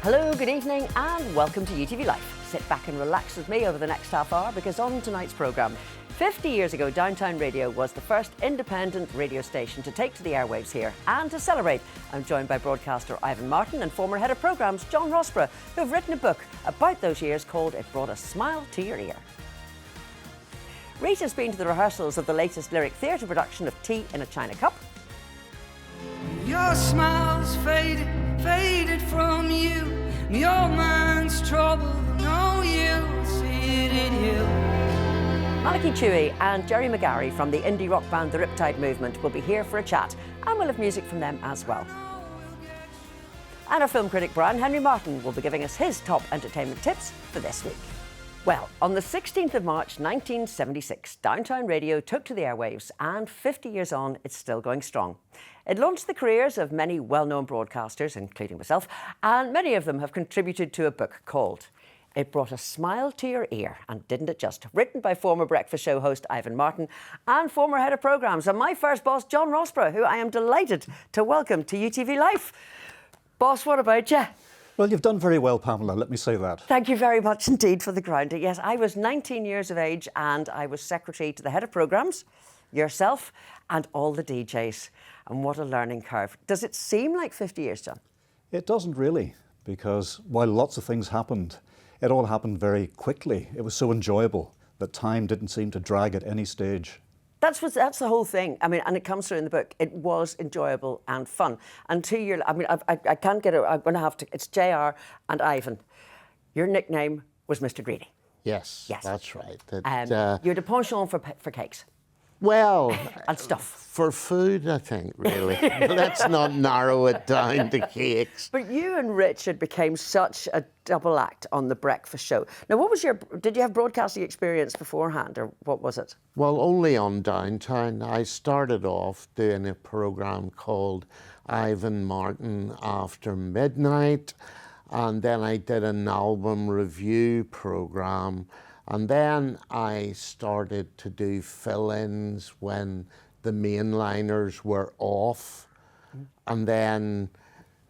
Hello, good evening and welcome to UTV Life. Sit back and relax with me over the next half hour because on tonight's programme, 50 years ago, Downtown Radio was the first independent radio station to take to the airwaves here. And to celebrate, I'm joined by broadcaster Ivan Martin and former head of programmes John Rosborough, who have written a book about those years called It Brought a Smile to Your Ear. Rita's been to the rehearsals of the latest lyric theatre production of Tea in a China Cup. Your smile's faded from you. Your mind's troubled, no, you'll see it in you. Malachy Chewy and Jerry McGarry from the indie rock band The Riptide Movement will be here for a chat, and we'll have music from them as well. And our film critic Brian Henry Martin will be giving us his top entertainment tips for this week. Well, on the 16th of March 1976, Downtown Radio took to the airwaves, and 50 years on, it's still going strong. It launched the careers of many well-known broadcasters, including myself, and many of them have contributed to a book called It Brought a Smile to Your Ear, and Didn't It Just? Written by former Breakfast Show host Ivan Martin and former head of programmes and my first boss, John Rosborough, who I am delighted to welcome to UTV Life. Boss, what about you? Well, you've done very well, Pamela, let me say that. Thank you very much indeed for the grounding. Yes, I was 19 years of age and I was secretary to the head of programmes, yourself, and all the DJs. And what a learning curve. Does it seem like 50 years, John? It doesn't really, because while lots of things happened, it all happened very quickly. It was so enjoyable that time didn't seem to drag at any stage. That's the whole thing. I mean, and it comes through in the book. It was enjoyable and fun. And 2 years, I mean, I can't get it. I'm going to have to. It's JR and Ivan. Your nickname was Mr. Greedy. Yes, that's right. You're the penchant for cakes. Well, and stuff. For food, I think, really. Let's not narrow it down to cakes. But you and Richard became such a double act on the Breakfast Show. Now, did you have broadcasting experience beforehand, or what was it? Well, only on Downtown. I started off doing a programme called Ivan Martin After Midnight, and then I did an album review programme. And then I started to do fill-ins when the mainliners were off. And then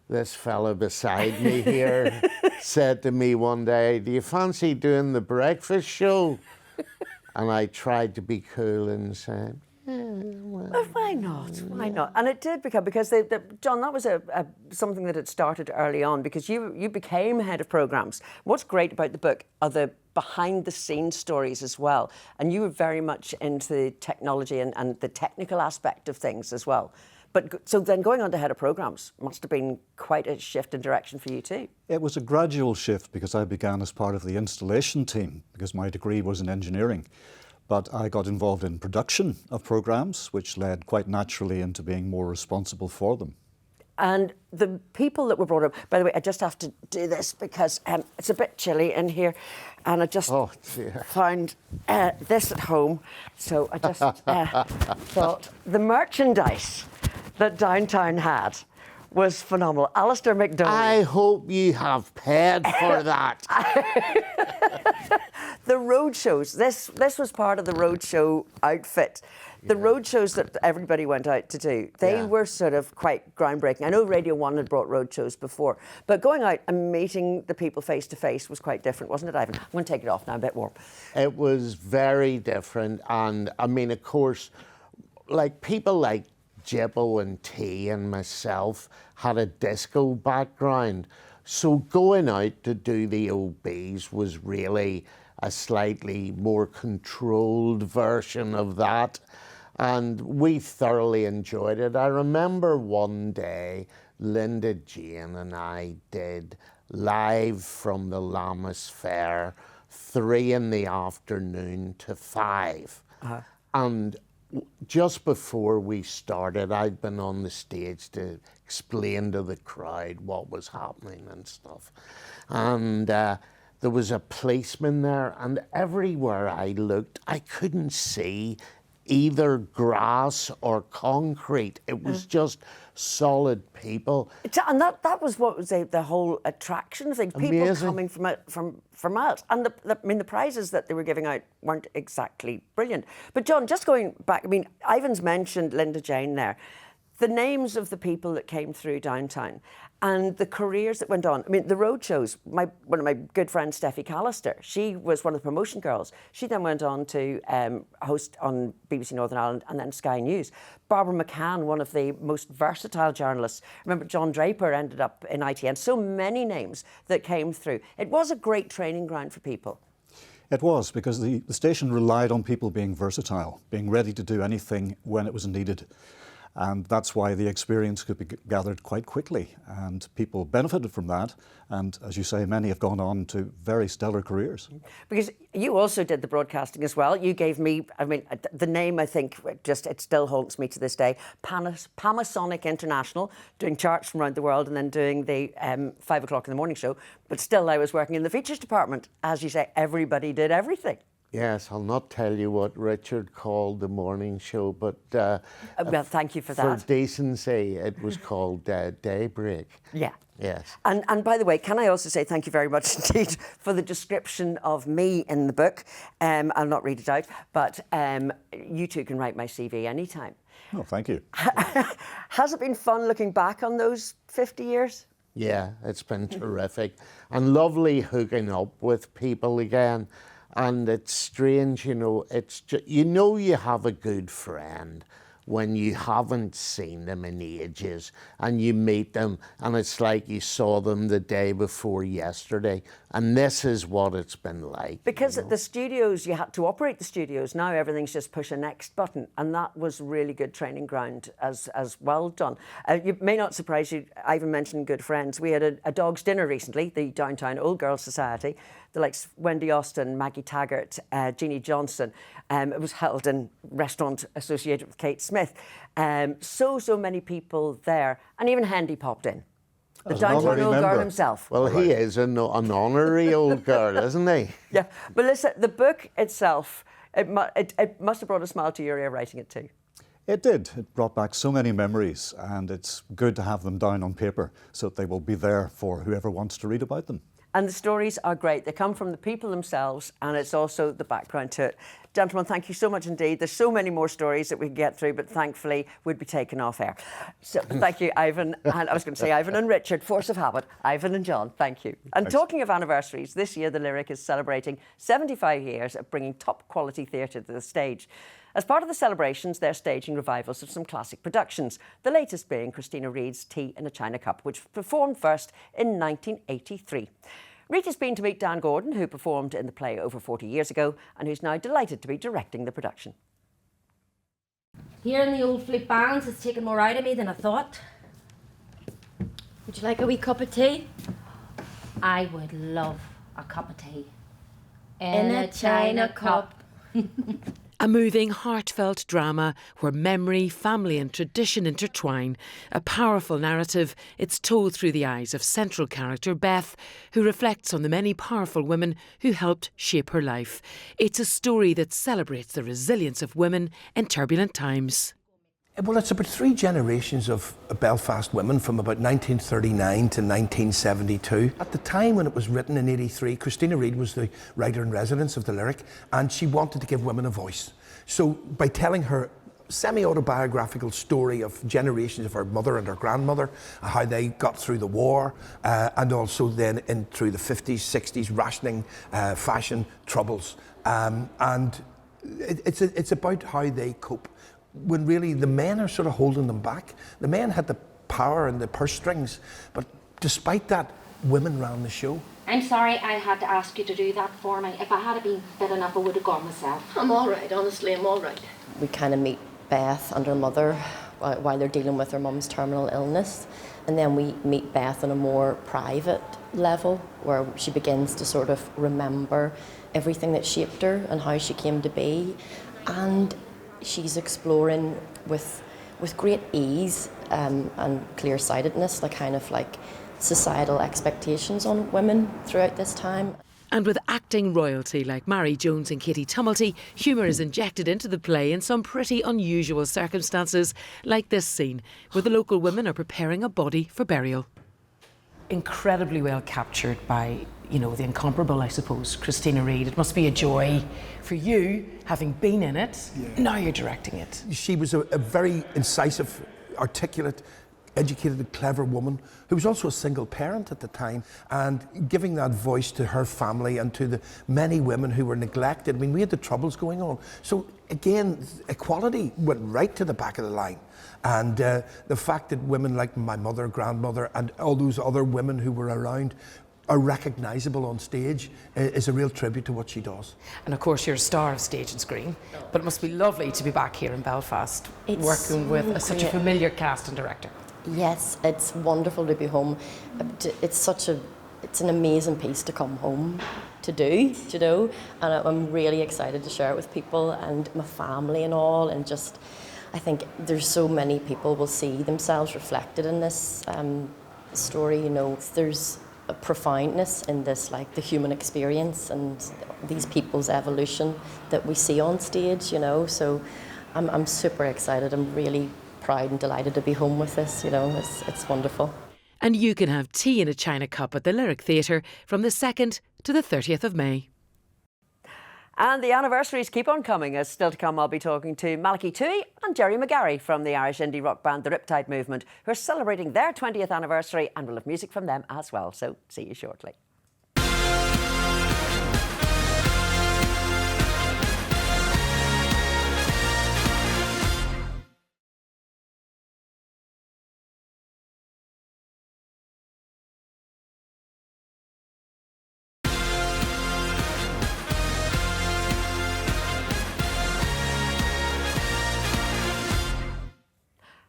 this fella beside me here said to me one day, "Do you fancy doing the Breakfast Show?" And I tried to be cool and said, well, why not? Why not? And it did become, because John, that was something that had started early on, because you became head of programmes. What's great about the book are the behind-the-scenes stories as well. And you were very much into technology and the technical aspect of things as well. But so then going on to head of programmes must have been quite a shift in direction for you too. It was a gradual shift because I began as part of the installation team because my degree was in engineering. But I got involved in production of programmes, which led quite naturally into being more responsible for them. And the people that were brought up, by the way, I just have to do this because it's a bit chilly in here, and I just found this at home. So I just thought the merchandise that Downtown had was phenomenal. Alistair McDonald. I hope you have paid for that. The road shows. This was part of the road show outfit. The road shows that everybody went out to do, they were sort of quite groundbreaking. I know Radio 1 had brought road shows before, but going out and meeting the people face to face was quite different, wasn't it, Ivan? I'm going to take it off now, a bit warm. It was very different. And I mean, of course, like people like Jibbo and T and myself had a disco background. So going out to do the OBs was really a slightly more controlled version of that. And we thoroughly enjoyed it. I remember one day, Linda Jane and I did live from the Lammas Fair, 3 in the afternoon to 5. And just before we started, I'd been on the stage to explain to the crowd what was happening and stuff. And there was a policeman there, and everywhere I looked, I couldn't see either grass or concrete. It was just solid people. And that was what was the whole attraction of things. People Amazing. Coming from out. And the prizes that they were giving out weren't exactly brilliant. But John, just going back, I mean, Ivan's mentioned Linda Jane there. the names of the people that came through downtown and the careers that went on. I mean, the road shows, one of my good friends, Steffi Callister, she was one of the promotion girls. She then went on to host on BBC Northern Ireland and then Sky News. Barbara McCann, one of the most versatile journalists. Remember, John Draper ended up in ITN. So many names that came through. It was a great training ground for people. It was, because the station relied on people being versatile, being ready to do anything when it was needed. And that's why the experience could be gathered quite quickly, and people benefited from that. And as you say, many have gone on to very stellar careers. Because you also did the broadcasting as well. You gave me, I mean, the name, I think, it still haunts me to this day, Panasonic International, doing charts from around the world and then doing the 5 o'clock in the morning show. But still, I was working in the features department. As you say, everybody did everything. Yes, I'll not tell you what Richard called the morning show, but well, thank you for that. For decency, it was called Daybreak. Yeah. Yes. And by the way, can I also say thank you very much indeed for the description of me in the book. I'll not read it out, but you two can write my CV anytime. Oh, thank you. Has it been fun looking back on those 50 years? Yeah, it's been terrific. And lovely hooking up with people again. And it's strange, you know, it's just, you know, you have a good friend when you haven't seen them in ages and you meet them and it's like you saw them the day before yesterday. And this is what it's been like. Because you know? at the studios, you had to operate the studios. Now everything's just push a next button. And that was really good training ground as well done. You may not surprise you, Ivan mentioned good friends. We had a dog's dinner recently, the Downtown Old Girls Society. The likes Wendy Austin, Maggie Taggart, Jeannie Johnson. It was held in a restaurant associated with Kate Smith. So many people there. And even Hendy popped in. The Downtown Old Girl himself. Well, he is an honorary old girl, isn't he? Yeah. But listen, the book itself, it must have brought a smile to your ear writing it too. It did. It brought back so many memories, and it's good to have them down on paper so that they will be there for whoever wants to read about them. And the stories are great. They come from the people themselves, and it's also the background to it. Gentlemen, thank you so much indeed. There's so many more stories that we can get through, but thankfully we'd be taken off air. So thank you, Ivan. And I was going to say Ivan and Richard, force of habit. Ivan and John, thank you. And talking of anniversaries, this year the Lyric is celebrating 75 years of bringing top quality theatre to the stage. As part of the celebrations, they're staging revivals of some classic productions, the latest being Christina Reid's Tea in a China Cup, which performed first in 1983. Rita's been to meet Dan Gordon, who performed in the play over 40 years ago, and who's now delighted to be directing the production. Hearing the old flute bands has taken more out of me than I thought. Would you like a wee cup of tea? I would love a cup of tea. In a China cup. A moving, heartfelt drama where memory, family and tradition intertwine. A powerful narrative, it's told through the eyes of central character Beth, who reflects on the many powerful women who helped shape her life. It's a story that celebrates the resilience of women in turbulent times. Well, it's about 3 generations of Belfast women from about 1939 to 1972. At the time when it was written in 83, Christina Reid was the writer-in-residence of the Lyric, and she wanted to give women a voice. So by telling her semi-autobiographical story of generations of her mother and her grandmother, how they got through the war, and also then in through the 50s, 60s, rationing, fashion troubles. And it's about how they cope, when really the men are sort of holding them back. The men had the power and the purse strings, but despite that, women ran the show. I'm sorry I had to ask you to do that for me. If I had been fit enough, I would have gone myself. I'm all right, honestly, I'm all right. We kind of meet Beth and her mother while they're dealing with her mum's terminal illness. And then we meet Beth on a more private level, where she begins to sort of remember everything that shaped her and how she came to be. And she's exploring with great ease and clear-sightedness the kind of like societal expectations on women throughout this time. And with acting royalty like Mary Jones and Katie Tumulty, humour is injected into the play in some pretty unusual circumstances, like this scene where the local women are preparing a body for burial. Incredibly well captured by, you know, the incomparable, I suppose, Christina Reid. It must be a joy for you, having been in it. Yeah. Now you're directing it. She was a very incisive articulate, educated, clever woman who was also a single parent at the time, and giving that voice to her family and to the many women who were neglected. I mean, we had the Troubles going on. So again, equality went right to the back of the line. And the fact that women like my mother, grandmother, and all those other women who were around are recognisable on stage is a real tribute to what she does. And of course you're a star of stage and screen, but it must be lovely to be back here in Belfast working with such a familiar cast and director. Yes, it's wonderful to be home. It's an amazing piece to come home to do, you know, and I'm really excited to share it with people and my family and all, and just, I think there's so many people will see themselves reflected in this story, you know. There's a profoundness in this, like the human experience and these people's evolution that we see on stage, you know, so I'm super excited. I'm really proud and delighted to be home with this, you know, it's wonderful. And you can have tea in a china cup at the Lyric Theatre from the 2nd to the 30th of May. And the anniversaries keep on coming. As still to come, I'll be talking to Malachy Toohey and Jerry McGarry from the Irish indie rock band The Riptide Movement, who are celebrating their 20th anniversary, and we'll have music from them as well. So see you shortly.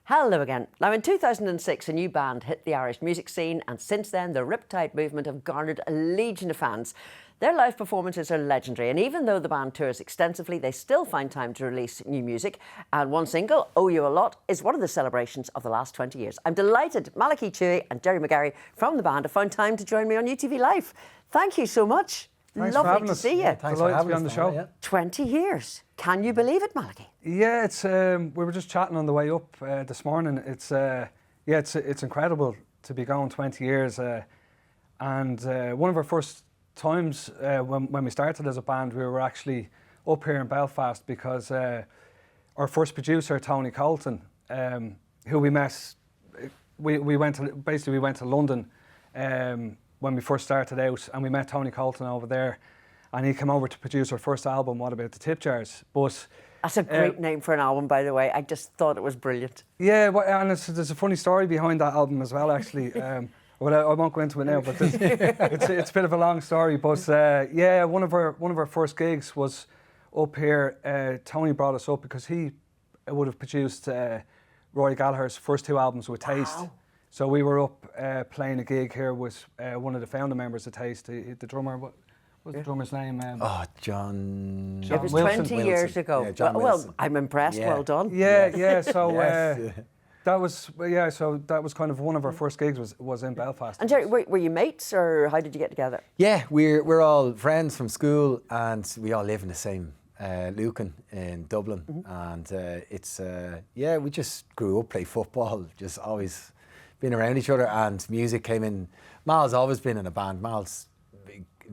Hello again. Now, in 2006, a new band hit the Irish music scene, and since then, the Riptide Movement have garnered a legion of fans. Their live performances are legendary, and even though the band tours extensively, they still find time to release new music. And one single, Owe You A Lot, is one of the celebrations of the last 20 years. I'm delighted Malachy Toohey and Jerry McGarry from the band have found time to join me on UTV Life. Thank you so much. Thanks Lovely for having to us. see you. Yeah, thanks for having us on the show. Yeah. 20 years. Can you believe it, Malachy? Yeah, it's we were just chatting on the way up this morning. It's incredible to be going 20 years. And one of our first times when we started as a band, we were actually up here in Belfast because our first producer, Tony Colton, who we met, we went to London when we first started out, and we met Tony Colton over there, and he came over to produce our first album, What About the Tip Jars? But that's a great name for an album, by the way. I just thought it was brilliant. Yeah, and there's a funny story behind that album as well, actually. Well, I won't go into it now, but it's a bit of a long story. But yeah, one of our first gigs was up here. Tony brought us up because he would have produced Rory Gallagher's first 2 albums with Taste. Wow. So we were up playing a gig here with one of the founder members of Taste, the drummer. What was the drummer's name? John It was Wilson. 20 years ago. Yeah, John well, Wilson. I'm impressed. Yeah. Well done. Yeah. So Yes. that was kind of one of our first gigs was in Belfast. And Jerry, were you mates, or how did you get together? Yeah, we're all friends from school, and we all live in the same Lucan in Dublin. And we just grew up, played football, just always been around each other, and music came in. Mal's always been in a band. Mal's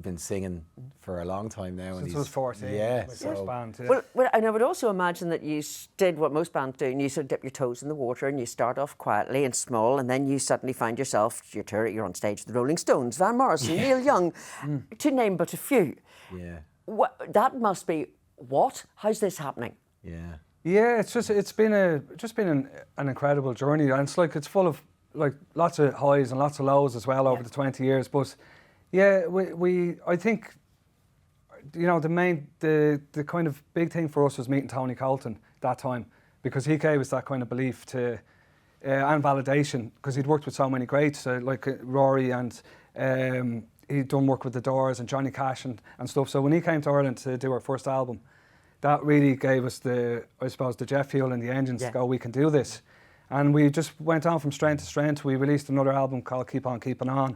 been singing for a long time now. Since I was 14. Yeah. First band, yeah. Well, and I would also imagine that you did what most bands do, and you sort of dip your toes in the water, and you start off quietly and small, and then you suddenly find yourself, you're on stage with the Rolling Stones, Van Morrison, Neil Young, to name but a few. Yeah. That must be what? How's this happening? Yeah. Yeah, it's been an incredible journey, and it's full of like lots of highs and lots of lows as well over the 20 years. But yeah, I think, you know, the kind of big thing for us was meeting Tony Colton that time, because he gave us that kind of belief to and validation, because he'd worked with so many greats like Rory, and he'd done work with The Doors and Johnny Cash and stuff. So when he came to Ireland to do our first album, that really gave us the jet fuel and the engines to go, we can do this. And we just went on from strength to strength. We released another album called Keep On Keeping On.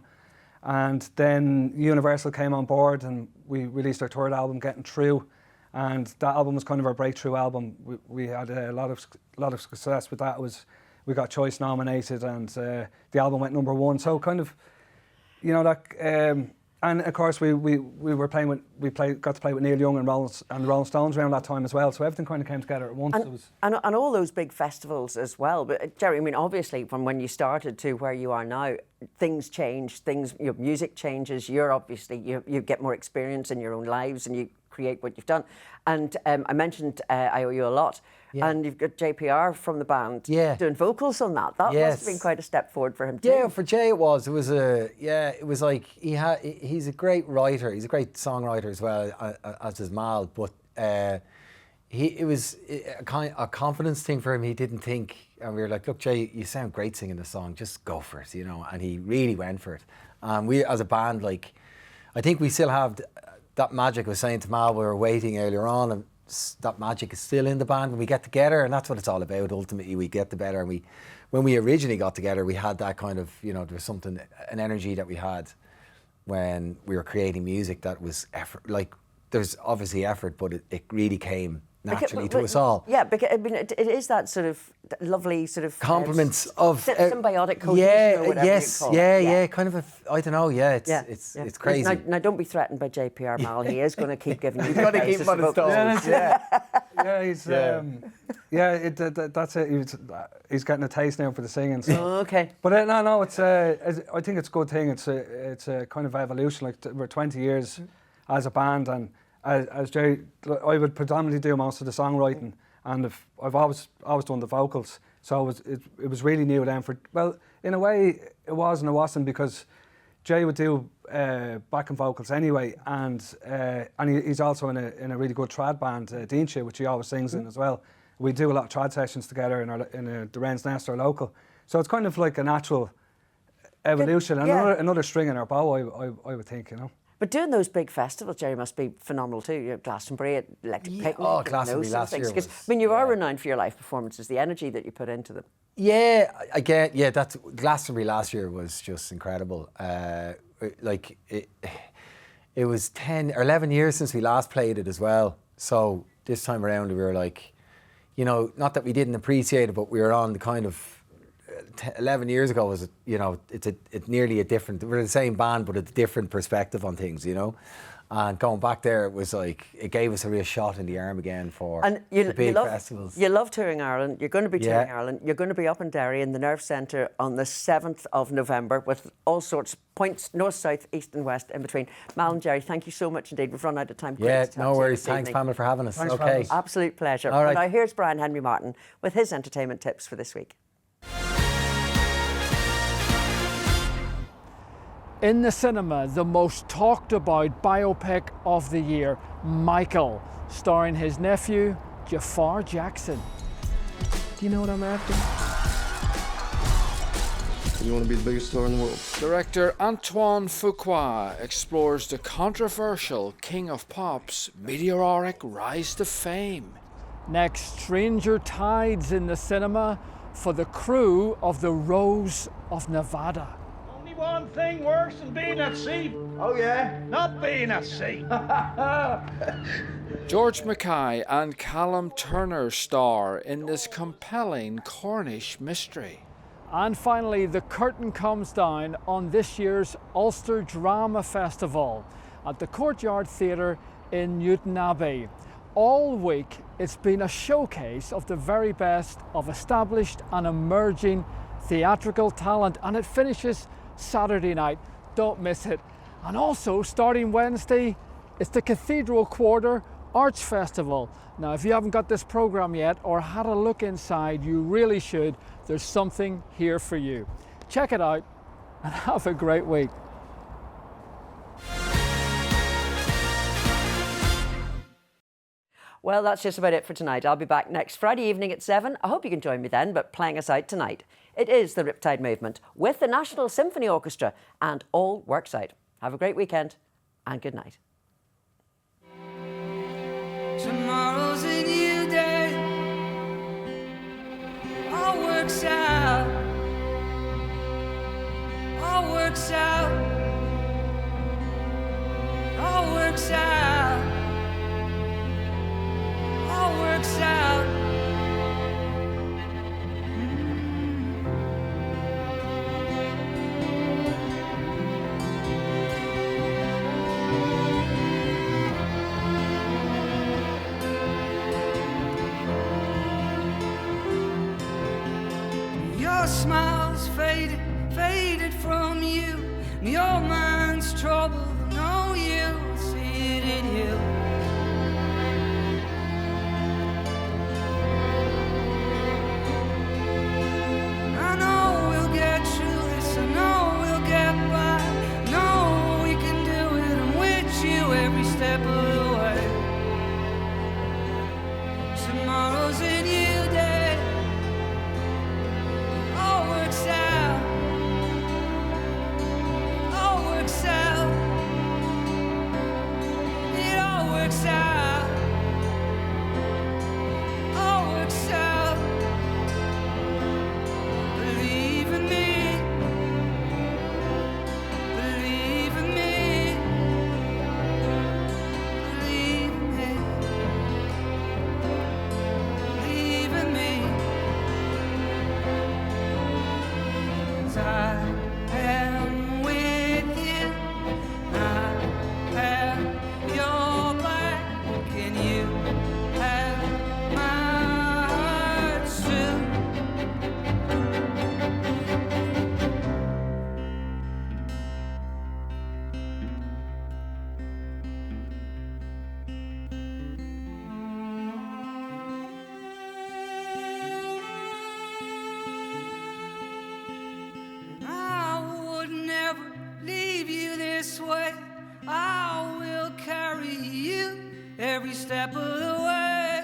And then Universal came on board, and we released our third album, Getting Through. And that album was kind of our breakthrough album. We had a lot of success with that. We got Choice nominated, and the album went #1. So kind of, you know, that And of course, we were playing with, got to play with Neil Young and the Rolling Stones around that time as well. So everything kind of came together at once. And all those big festivals as well. But Jerry, I mean, obviously, from when you started to where you are now, things change. Your music changes. You're obviously you get more experience in your own lives, and you create what you've done. And I mentioned I Owe You a Lot. Yeah. And you've got JPR from the band doing vocals on that. That must have been quite a step forward for him too. Yeah, for Jay it was. It was like he's a great writer. He's a great songwriter as well as his Mal. But it was a confidence thing for him. He didn't think, and we were like, look, Jay, you sound great singing the song. Just go for it, you know. And he really went for it. We as a band, like, I think we still have that magic. I was saying to Mal, we were waiting earlier on, and that magic is still in the band when we get together, and that's what it's all about. Ultimately, we get together, and when we originally got together, we had that kind of, you know, there was something, an energy that we had when we were creating music that was effort. Like, there's obviously effort, but it really came naturally to us all. Yeah, because I mean, it is that sort of lovely sort of compliments of symbiotic cohesion or whatever you call it. Yeah, kind of I don't know. Yeah, it's crazy. Now, don't be threatened by JPR Mal. He is going to keep giving you. He's going to keep him on his toes. That's it. He's getting a taste now for the singing. So. Oh, okay. But no, it's. I think it's a good thing. It's a kind of evolution. Like we're 20 years as a band, and as Jay, I would predominantly do most of the songwriting, and I've always done the vocals. So it was really new then. In a way, it was and it wasn't, because Jay would do backing vocals anyway, and he's also in a really good trad band, Deanshire, which he always sings in as well. We do a lot of trad sessions together in the Wren's Nest, our local. So it's kind of like a natural evolution, another string in our bow, I would think, you know. But doing those big festivals, Jerry, must be phenomenal too. You know, Glastonbury, Electric Picnic. Oh, Glastonbury last year was, I mean, you are renowned for your live performances, the energy that you put into them. Yeah, again, that's Glastonbury last year was just incredible. It was 10 or 11 years since we last played it as well. So this time around we were like, you know, not that we didn't appreciate it, but we were on the kind of 11 years ago was, you know, it's nearly a different, we're the same band, but a different perspective on things, you know. And going back there, it was like, it gave us a real shot in the arm again for the big festivals. You love touring Ireland. You're going to be touring Ireland. You're going to be up in Derry in the Nerve Centre on the 7th of November with all sorts of points, north, south, east and west in between. Mal and Jerry, thank you so much indeed. We've run out of time. No worries. Thanks, Pamela, for having us. Thanks, absolute pleasure. All right. Now here's Brian Henry Martin with his entertainment tips for this week. In the cinema, the most talked about biopic of the year, Michael, starring his nephew, Jafar Jackson. Do you know what I'm after? You want to be the biggest star in the world? Director Antoine Fuqua explores the controversial King of Pop's meteoric rise to fame. Next, Stranger Tides in the cinema for the crew of the Rose of Nevada. One thing worse than being at sea. Oh yeah? Not being at sea. George Mackay and Callum Turner star in this compelling Cornish mystery. And finally, the curtain comes down on this year's Ulster Drama Festival at the Courtyard Theatre in Newton Abbey. All week, it's been a showcase of the very best of established and emerging theatrical talent, and it finishes Saturday night. Don't miss it. And also, starting Wednesday, it's the Cathedral Quarter Arts Festival. Now, if you haven't got this program yet or had a look inside, you really should. There's something here for you. Check it out and have a great week. Well, that's just about it for tonight. I'll be back next Friday evening at 7. I hope you can join me then, but playing us out tonight, it is the Riptide Movement with the National Symphony Orchestra, and all works out. Have a great weekend and good night. Tomorrow's a new day. All works out. All works out. All works out. All works out. smile's faded, faded from you. And your mind's troubled, I know you'll see it in you. I know we'll get through this, I know we'll get by. I know we can do it, I'm with you every step of the way. Tomorrow's a new day, all works out, all works out, it all works out, all works out. Believe in me, believe in me, believe in me, believe in me. 'Cause I am with you, I have your back, and you have my heart too. I would never leave you this way. I will carry you every step of the way.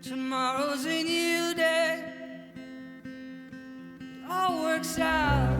Tomorrow's a new day, all works out.